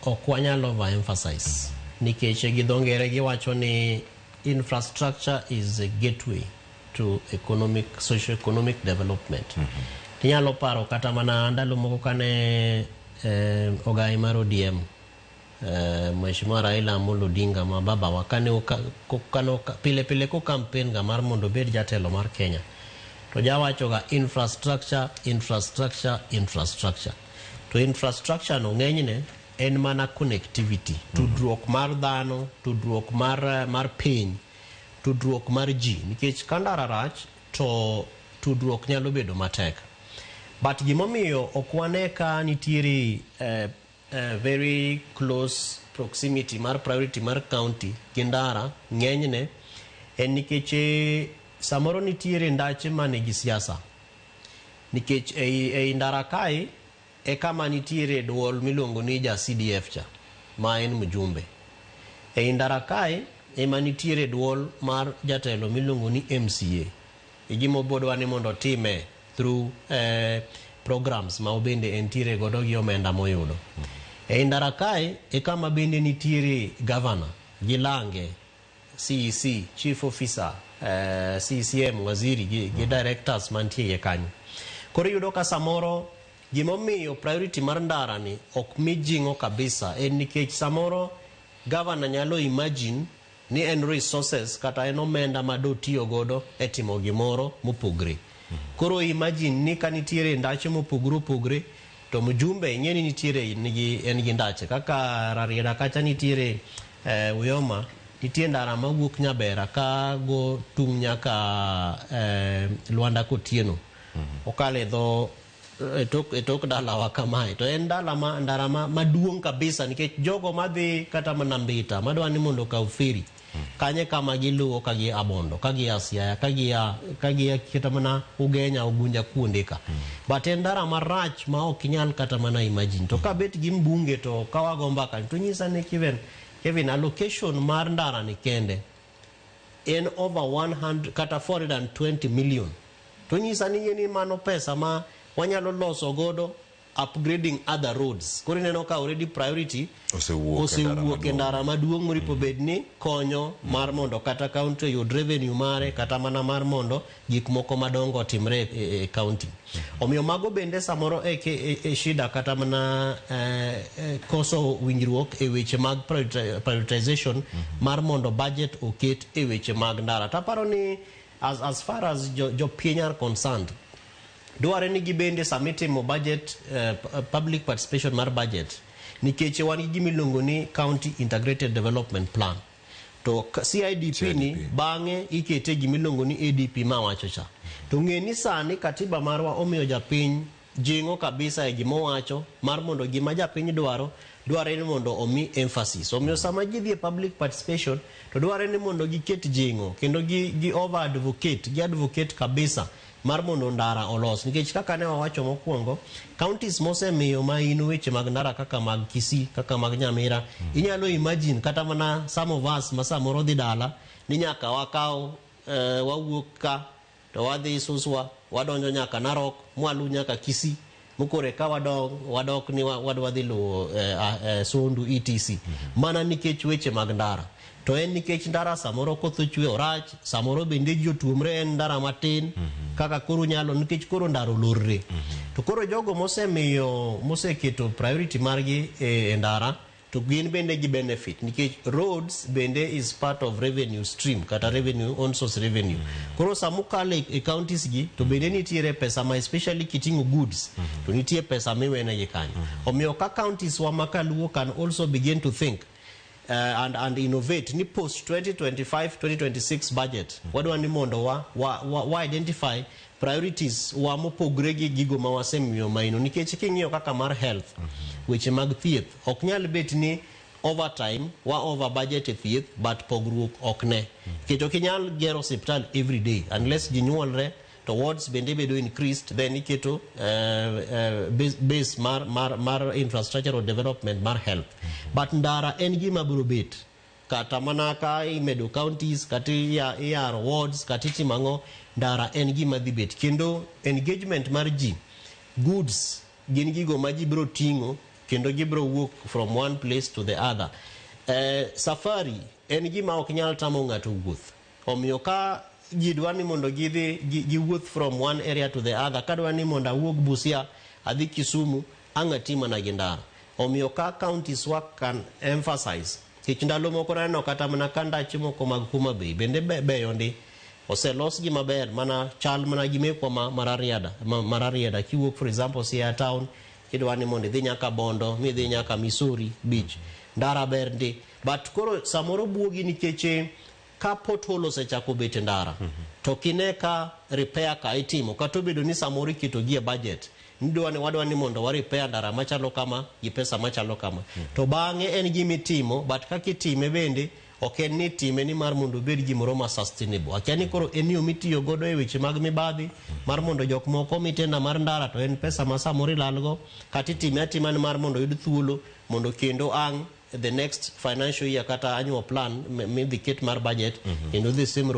okwanyalo overemphasize nikech gidongere giwacho ni infrastructure is a gateway to socio-economic development. Tinyalo paro kata mana ndalo moko kane ogai mar ODM Mheshimiwa Raila Amolo Odinga ma baba wa kane pile ko campaign ga mar mondo bed jatelo mar Kenya, to jawacho ga infrastructure. To infrastructure no ng'enyne en mana connectivity, tudruok mar dhano, tudruok mar piny, tudruok mar ji. Nikech kandara rach to tudruok nyalo bedo matek. But gimomiyo okwane ka nitiere very close proximity mar priority mar county kindara ng'enyne en nikech samoro nitiere ndache manigi siasa. Nikech ei ndara kai e kama nitiere duol milongo ni ja CDF cha ma en mjumbe. Ei ndara kai ema nitiere duol mar jatelo milongo ni MCA. Igimo bodwa ni mondo time through programs ma obende entiere godo gi omenda moyudo. Ei ndara kai e kama bende nitiere governor, gilange, CEC, chief officer, CCM, waziri gi directors mantie kanyo. Koro yudo ka samoro gimomiyo priority mar ndara ni ok mijingo kabisa en nikech samoro governor nyalo imagine ni en resources kata en omenda ma do tiyo godo e timo gimoro mopogre. Koro imagine ni kanitiere ndache mopogre to mjumbe ng'eni nitiere en gi ndache kaka Rarieda kacha nitiere Uyoma, nitie ndara mawuok Nyabera ka go tung' nyaka Luanda Kotieno. Okale dho etok dalawa kamae to en ndara maduong' kabisa nikech jogo madhi kata mana Mbita madwa ni mondo kaw feri kanye kama giluwo kagi Abondo, kagi Siaya, kagi kata mana Ugenya, Ugunja kuonde ka. But en ndara marach ma ok nyal kata mana imagine. To ka bet gi mbunge to kawago mbaka to nyisa ne Kevin allocation mar ndara ni kende en over 100 kata 420 million. To nyisa ni mano pesa ma wanyalo loso godo upgrading other roads. Koro neno ka already priority osewuok e ndara maduong' moripo bedni konyo mar mondo kata county yud revenue mare kata mana mar mondo gik moko madongo timre e county. Omiyo mago bende samoro e shida kata mana koso winjruok e weche mag prioritization mar mondo budget oket e weche mag ndara. Taparo ni as far as jo piny are concerned, duare ni gibende samitimo budget public participation mar budget nikech wan gi gimilongo ni county integrated development plan to CIDP ni bang'e ikete gimilongo ni ADP ma wacho cha. To ng'eni sani katiba marwa omiyo japiny jingo kabisa e gimo wacho mar mondo gima japiny dware ni mondo omi emphasis. Omiyo sama ji dhi public participation to dware ni mondo giket jingo kendo gi over advocate kabisa mar mondo ndara olos. Nikech kaka ne wawacho mokwongo, counties mosemiyo ma inu weche mag ndara kaka mag Kisii, kaka mag Nyamira, inyalo imagine kata mana some of us ma samoro dhi dala ni nyaka wakaw wawuok ka to wadhi Suswa, wadonjo nyaka Narok, mwalu nyaka Kisii, mukore ka wadok ni wadhi luwo Sondu etc. Mana nikech weche mag ndara. To en nikech ndara samoro kotho chwe orach, samoro bende ji otuomre en ndara matin, kaka koro nyalo nikech koro ndaro lorre. To koro jogo moseketo priority margi e ndara, to gin bende gi benefit nikech roads bende is part of revenue stream kata revenue on source revenue. Koro samukale e counties gi to bende nitiere pesa ma especially kitingo goods to nitiere pesa miwene gi kanyo. Omiyo ka counties wa makaluo can also begin to think and innovate ni post 2025-2026 budget wadwa ni mondo wa identify priorities wa mopogre gi gigo ma wasemiyo maino nikech king'iyo kaka mar health weche mag thieth ok nyal bet ni overtime wa over budget e thieth but pogruok ok ne kito kinyal gero hospital every day unless jinyuolre to wards bende bedo increased then iketo base mar infrastructural development mar health. But ndara en gima biro bet kata mana ka imedo counties kata yar wards kata timango ndara en gima dhi bet kendo engagement mar ji goods gin gigo ma ji biro tingo kendo gibro wuok from one place to the other. Safari en gima ok nyal tamo ng'ato wuoth, omiyo ka ji dwa ni mondo giwuoth from one area to the other, ka dwa ni mondo awuog Busia adhi Kisumu ang'ati mana gi ndara. Omiyo ka counties work can emphasize, kich ndalo moko neno kata mana kandachi moko mag Homa Bay bende beyo ndi oselos gi maber, mana chal mana gi mekwa mararieda kiwuok for example Siaya town kidwa ni mondo idhi nyaka Bondo, midhi nyaka Missouri beach, ndara ber ndi. But koro samoro buogi nikech ka pothole osechako bet ndara to kineka repair ka itimo kata obedo ni samoro iketo gi e budget, wadwa ni mondo wa repair ndara machalo kama gi pesa machalo kama, to bang'e en gima itimo, but kaka itime bende ok en ni time ni mar mondo obed gimoro ma sustainable. Akia ni koro en yo mitiyo godo e weche mag mibadhi mar mondo jok moko mitenda mar ndara to en pesa ma samoro ilalgo, kata itime atima ni mar mondo yud thuolo mondo kendo ang' the next financial year kata annual plan midhi ket mar budget kendo dhi sim